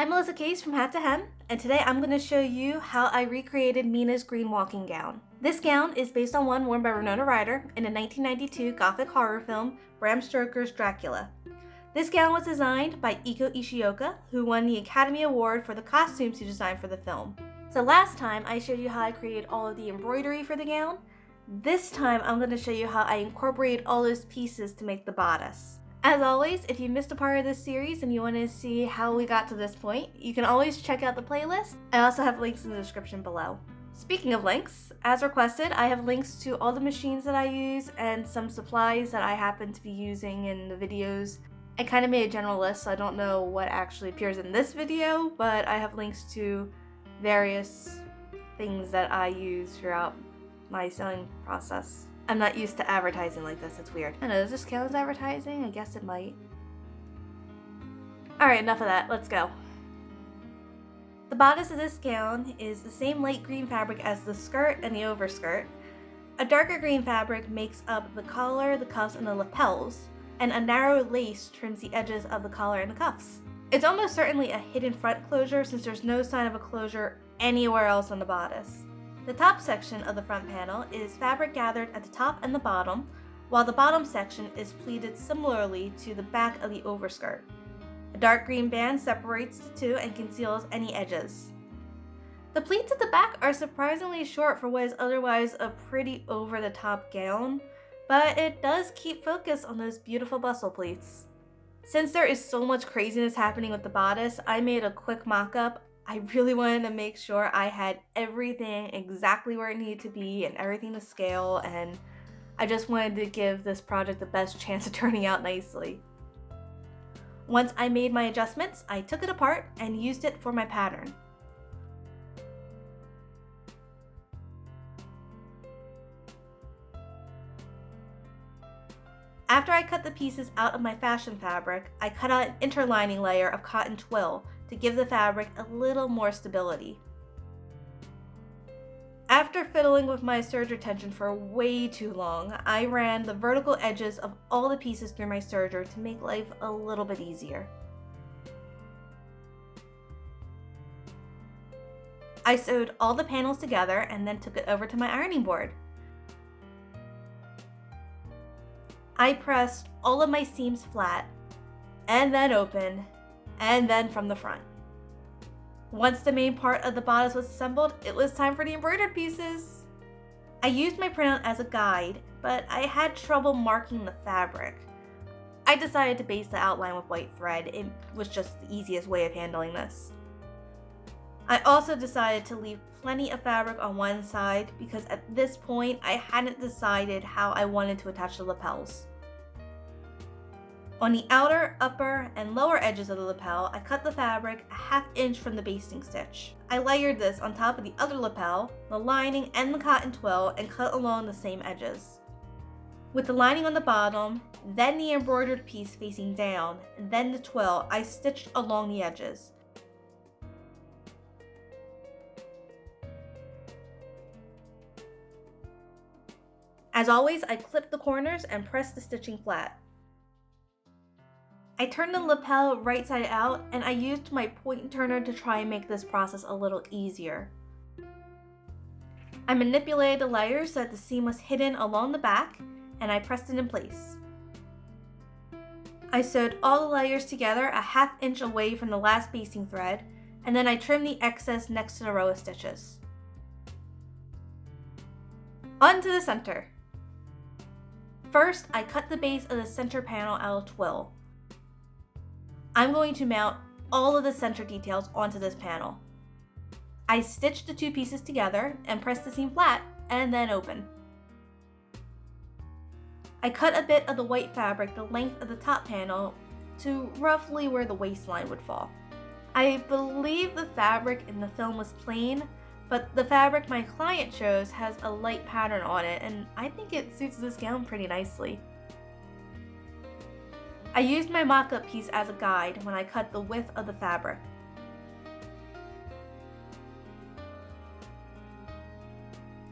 I'm Melissa Case from Hat to Hem, and today I'm going to show you how I recreated Mina's green walking gown. This gown is based on one worn by Winona Ryder in a 1992 gothic horror film, Bram Stoker's Dracula. This gown was designed by Eiko Ishioka, who won the Academy Award for the costumes he designed for the film. So last time I showed you how I created all of the embroidery for the gown. This time I'm going to show you how I incorporated all those pieces to make the bodice. As always, if you missed a part of this series and you want to see how we got to this point, you can always check out the playlist. I also have links in the description below. Speaking of links, as requested, I have links to all the machines that I use and some supplies that I happen to be using in the videos. I kind of made a general list, so I don't know what actually appears in this video, but I have links to various things that I use throughout my sewing process. I'm not used to advertising like this, it's weird. I know, does this count as advertising? I guess it might. Alright, enough of that, let's go. The bodice of this gown is the same light green fabric as the skirt and the overskirt. A darker green fabric makes up the collar, the cuffs, and the lapels, and a narrow lace trims the edges of the collar and the cuffs. It's almost certainly a hidden front closure since there's no sign of a closure anywhere else on the bodice. The top section of the front panel is fabric gathered at the top and the bottom, while the bottom section is pleated similarly to the back of the overskirt. A dark green band separates the two and conceals any edges. The pleats at the back are surprisingly short for what is otherwise a pretty over-the-top gown, but it does keep focus on those beautiful bustle pleats. Since there is so much craziness happening with the bodice, I made a quick mock-up. I really wanted to make sure I had everything exactly where it needed to be and everything to scale, and I just wanted to give this project the best chance of turning out nicely. Once I made my adjustments, I took it apart and used it for my pattern. After I cut the pieces out of my fashion fabric, I cut out an interlining layer of cotton twill to give the fabric a little more stability. After fiddling with my serger tension for way too long, I ran the vertical edges of all the pieces through my serger to make life a little bit easier. I sewed all the panels together and then took it over to my ironing board. I pressed all of my seams flat, and then open, and then from the front. Once the main part of the bodice was assembled, it was time for the embroidered pieces. I used my printout as a guide, but I had trouble marking the fabric. I decided to base the outline with white thread. It was just the easiest way of handling this. I also decided to leave plenty of fabric on one side because at this point I hadn't decided how I wanted to attach the lapels. On the outer, upper, and lower edges of the lapel, I cut the fabric a ½ inch from the basting stitch. I layered this on top of the other lapel, the lining, and the cotton twill, and cut along the same edges. With the lining on the bottom, then the embroidered piece facing down, and then the twill, I stitched along the edges. As always, I clipped the corners and pressed the stitching flat. I turned the lapel right side out, and I used my point turner to try and make this process a little easier. I manipulated the layers so that the seam was hidden along the back, and I pressed it in place. I sewed all the layers together a ½ inch away from the last basting thread, and then I trimmed the excess next to the row of stitches. On to the center. First, I cut the base of the center panel out of twill. I'm going to mount all of the center details onto this panel. I stitched the two pieces together and pressed the seam flat and then open. I cut a bit of the white fabric the length of the top panel to roughly where the waistline would fall. I believe the fabric in the film was plain, but the fabric my client chose has a light pattern on it, and I think it suits this gown pretty nicely. I used my mock-up piece as a guide when I cut the width of the fabric.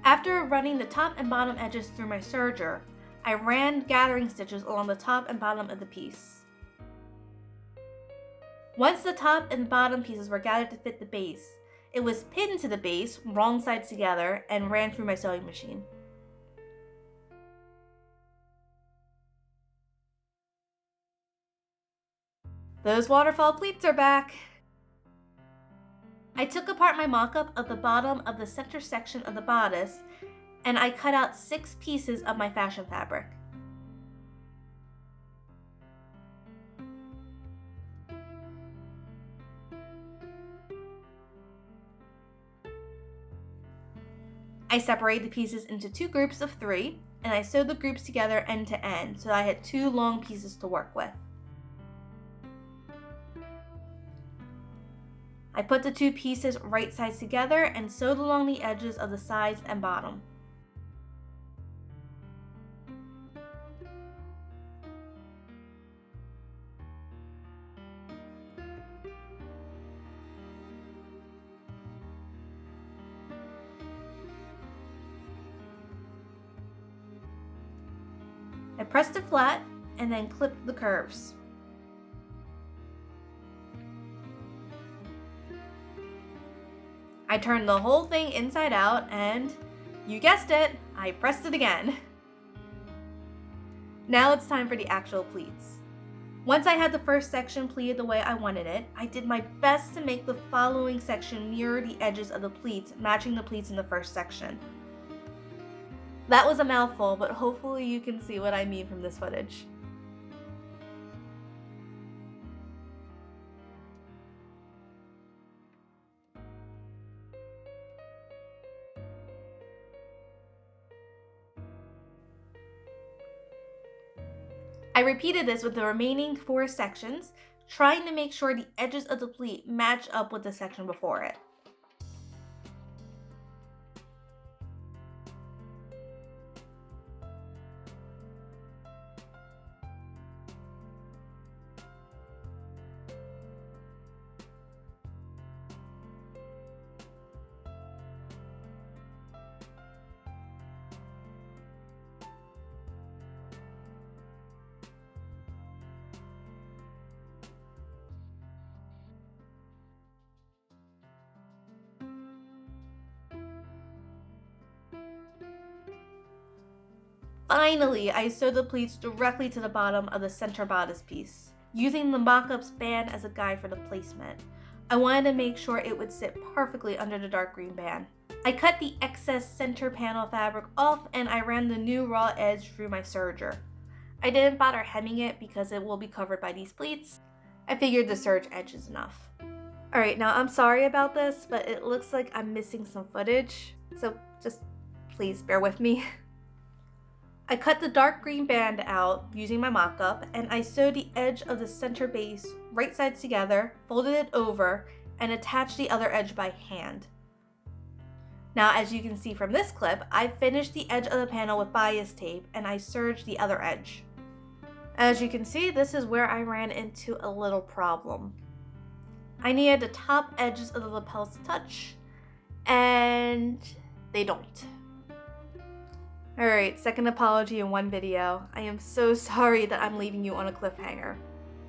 After running the top and bottom edges through my serger, I ran gathering stitches along the top and bottom of the piece. Once the top and bottom pieces were gathered to fit the base, it was pinned to the base, wrong sides together, and ran through my sewing machine. Those waterfall pleats are back! I took apart my mock-up of the bottom of the center section of the bodice, and I cut out 6 pieces of my fashion fabric. I separated the pieces into 2 groups of 3, and I sewed the groups together end to end, so I had 2 long pieces to work with. I put the 2 pieces right sides together and sewed along the edges of the sides and bottom. I pressed it flat and then clipped the curves. I turned the whole thing inside out and, you guessed it, I pressed it again. Now it's time for the actual pleats. Once I had the first section pleated the way I wanted it, I did my best to make the following section mirror the edges of the pleats, matching the pleats in the first section. That was a mouthful, but hopefully you can see what I mean from this footage. I repeated this with the remaining 4 sections, trying to make sure the edges of the pleat match up with the section before it. Finally, I sewed the pleats directly to the bottom of the center bodice piece, using the mock-up's band as a guide for the placement. I wanted to make sure it would sit perfectly under the dark green band. I cut the excess center panel fabric off and I ran the new raw edge through my serger. I didn't bother hemming it because it will be covered by these pleats. I figured the serge edge is enough. Alright, now I'm sorry about this, but it looks like I'm missing some footage, so just please bear with me. I cut the dark green band out using my mock-up, and I sewed the edge of the center base right sides together, folded it over, and attached the other edge by hand. Now, as you can see from this clip, I finished the edge of the panel with bias tape, and I serged the other edge. As you can see, this is where I ran into a little problem. I needed the top edges of the lapels to touch, and they don't. Alright, second apology in one video. I am so sorry that I'm leaving you on a cliffhanger.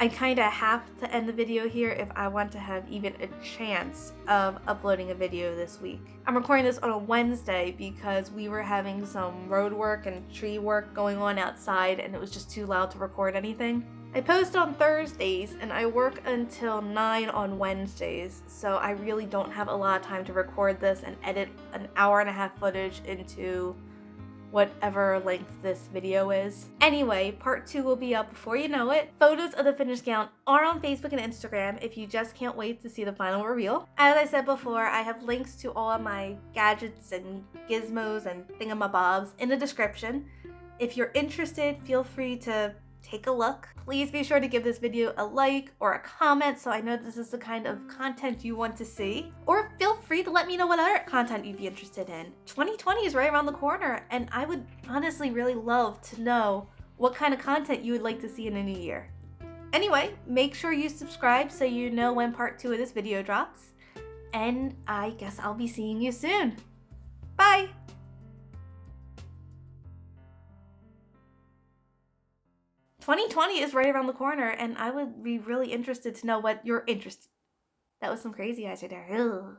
I kinda have to end the video here if I want to have even a chance of uploading a video this week. I'm recording this on a Wednesday because we were having some road work and tree work going on outside and it was just too loud to record anything. I post on Thursdays and I work until 9 on Wednesdays, so I really don't have a lot of time to record this and edit an hour-and-a-half footage into whatever length this video is. Anyway, part 2 will be up before you know it. Photos of the finished gown are on Facebook and Instagram if you just can't wait to see the final reveal. As I said before, I have links to all of my gadgets and gizmos and thingamabobs in the description. If you're interested, feel free to take a look. Please be sure to give this video a like or a comment so I know this is the kind of content you want to see. Or feel free to let me know what other content you'd be interested in. 2020 is right around the corner and I would honestly really love to know what kind of content you would like to see in the new year. Anyway, make sure you subscribe so you know when part 2 of this video drops. And I guess I'll be seeing you soon. Bye! 2020 is right around the corner, and I would be really interested to know what you're interested. That was some crazy eyes right there. Ew.